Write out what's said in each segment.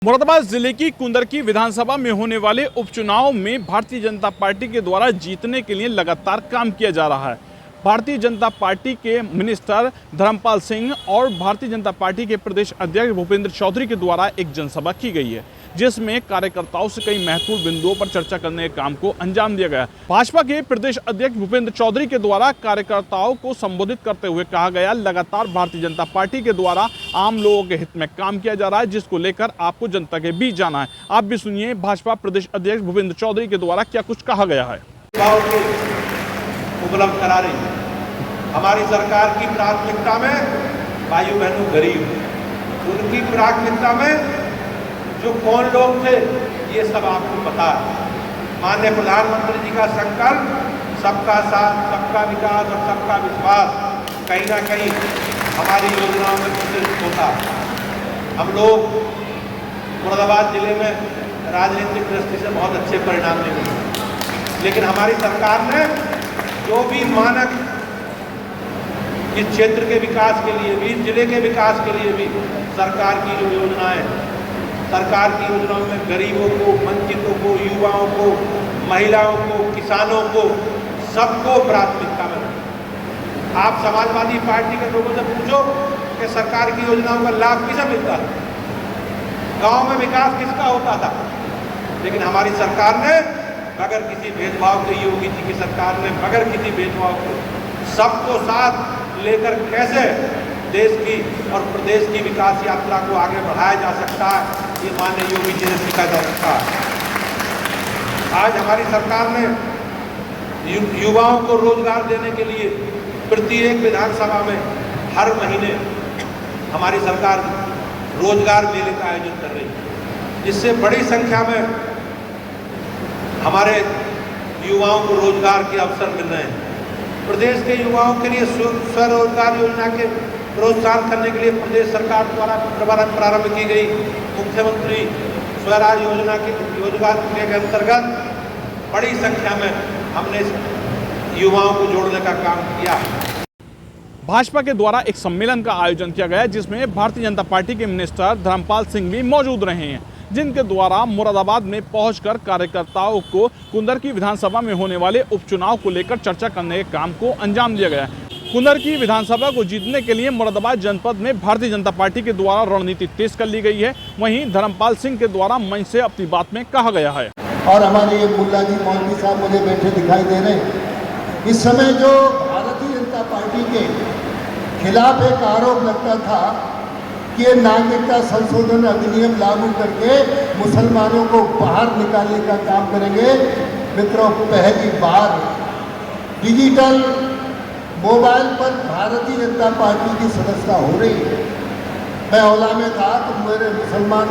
मुरादाबाद जिले की कुंदरकी विधानसभा में होने वाले उपचुनाव में भारतीय जनता पार्टी के द्वारा जीतने के लिए लगातार काम किया जा रहा है। भारतीय जनता पार्टी के मिनिस्टर धर्मपाल सिंह और भारतीय जनता पार्टी के प्रदेश अध्यक्ष भूपेंद्र चौधरी के द्वारा एक जनसभा की गई है, जिसमें कार्यकर्ताओं से कई महत्वपूर्ण बिंदुओं पर चर्चा करने के काम को अंजाम दिया गया। भाजपा के प्रदेश अध्यक्ष भूपेंद्र चौधरी के द्वारा कार्यकर्ताओं को संबोधित करते हुए कहा गया, लगातार भारतीय जनता पार्टी के द्वारा आम लोगों के हित में काम किया जा रहा है, जिसको लेकर आपको जनता के बीच जाना है। आप भी सुनिए भाजपा प्रदेश अध्यक्ष भूपेंद्र चौधरी के द्वारा क्या कुछ कहा गया है। उपलब्ध करा रही है। हमारी सरकार की प्राथमिकता में भाइयों बहनों गरीब, उनकी प्राथमिकता में जो कौन लोग थे ये सब आपको पता है। माननीय प्रधानमंत्री जी का संकल्प सबका साथ, सबका विकास और सबका विश्वास कहीं ना कहीं हमारी योजनाओं में प्रतिष्ठित होता है। हम लोग मुरादाबाद जिले में राजनीतिक दृष्टि से बहुत अच्छे परिणाम ले रहे हैं, लेकिन हमारी सरकार ने जो भी मानक इस क्षेत्र के विकास के लिए भी, जिले के विकास के लिए भी सरकार की जो योजनाएं, सरकार की योजनाओं में गरीबों को, वंचितों को, युवाओं को, महिलाओं को, किसानों को, सबको प्राथमिकता में रखें। आप समाजवादी पार्टी के लोगों से पूछो कि सरकार की योजनाओं का लाभ किसे मिलता है, गांव में विकास किसका होता था। लेकिन हमारी सरकार ने बगैर किसी भेदभाव के, योगी जी की सरकार ने बगैर किसी भेदभाव के सबको साथ लेकर कैसे देश की और प्रदेश की विकास यात्रा को आगे बढ़ाया जा सकता है, ये माननीय योगी जी ने सीखा जा सकता है। आज हमारी सरकार ने युवाओं को रोजगार देने के लिए प्रत्येक विधानसभा में हर महीने हमारी सरकार रोजगार मेले का आयोजन कर रही है, जिससे बड़ी संख्या में हमारे युवाओं को रोजगार के अवसर मिल रहे हैं। प्रदेश के युवाओं के लिए स्वरोजगार योजना के प्रोत्साहन करने के लिए प्रदेश सरकार द्वारा प्रारंभ की गई मुख्यमंत्री स्वराज योजना के अंतर्गत बड़ी संख्या में हमने युवाओं को जोड़ने का काम किया। भाजपा के द्वारा एक सम्मेलन का आयोजन किया गया, जिसमें भारतीय जनता पार्टी के मिनिस्टर धर्मपाल सिंह भी मौजूद रहे हैं, जिनके द्वारा मुरादाबाद में पहुंचकर कार्यकर्ताओं को कुंदरकी विधानसभा में होने वाले उपचुनाव को लेकर चर्चा करने के काम को अंजाम दिया गया। कुंदरकी विधानसभा को जीतने के लिए मुरादाबाद जनपद में भारतीय जनता पार्टी के द्वारा रणनीति तेज कर ली गई है। वहीं धर्मपाल सिंह के द्वारा मंच से अपनी बात में कहा गया है। और हमारे ये मुल्ला जी मौलवी साहब मुझे बैठे दिखाई दे रहे हैं। इस समय जो भारतीय जनता पार्टी के खिलाफ एक आरोप लगता था कि ये नागरिकता संशोधन अधिनियम लागू करके मुसलमानों को बाहर निकालने का काम करेंगे। मित्रों, पहली बार डिजिटल मोबाइल पर भारतीय जनता पार्टी की सदस्यता हो रही है। मैं ओला में था तो मेरे मुसलमान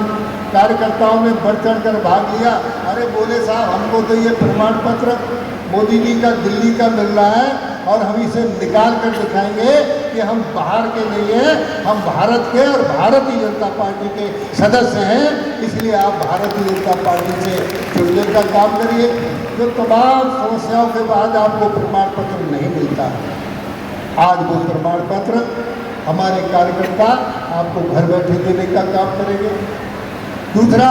कार्यकर्ताओं ने बढ़ चढ़ कर भाग लिया। अरे बोले साहब, हमको तो ये प्रमाण पत्र मोदी जी का दिल्ली का मिल रहा है और हम इसे निकाल कर दिखाएंगे कि हम बाहर के नहीं हैं, हम भारत के और भारतीय जनता पार्टी के सदस्य हैं। इसलिए आप भारतीय जनता पार्टी से जुड़ने का काम करिए। जो तमाम समस्याओं के बाद आपको प्रमाण पत्र नहीं मिलता, आज वो प्रमाण पत्र हमारे कार्यकर्ता आपको घर बैठे देने का काम करेंगे। दूसरा,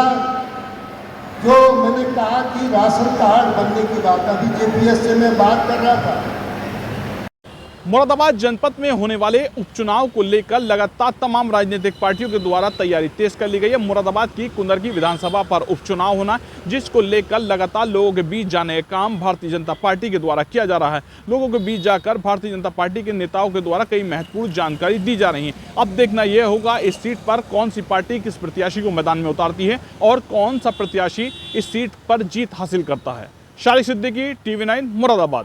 जो मैंने कहा कि राशन कार्ड बनने की बात, अभी जेपीएस से मैं बात कर रहा था। मुरादाबाद जनपद में होने वाले उपचुनाव को लेकर लगातार तमाम राजनीतिक पार्टियों के द्वारा तैयारी तेज कर ली गई है। मुरादाबाद की कुंदरकी विधानसभा पर उपचुनाव होना, जिसको लेकर लगातार लोगों के बीच जाने का काम भारतीय जनता पार्टी के द्वारा किया जा रहा है। लोगों के बीच जाकर भारतीय जनता पार्टी के नेताओं के द्वारा कई महत्वपूर्ण जानकारी दी जा रही है। अब देखना यह होगा इस सीट पर कौन सी पार्टी किस प्रत्याशी को मैदान में उतारती है और कौन सा प्रत्याशी इस सीट पर जीत हासिल करता है। शारिक सिद्दीकी, TV9 मुरादाबाद।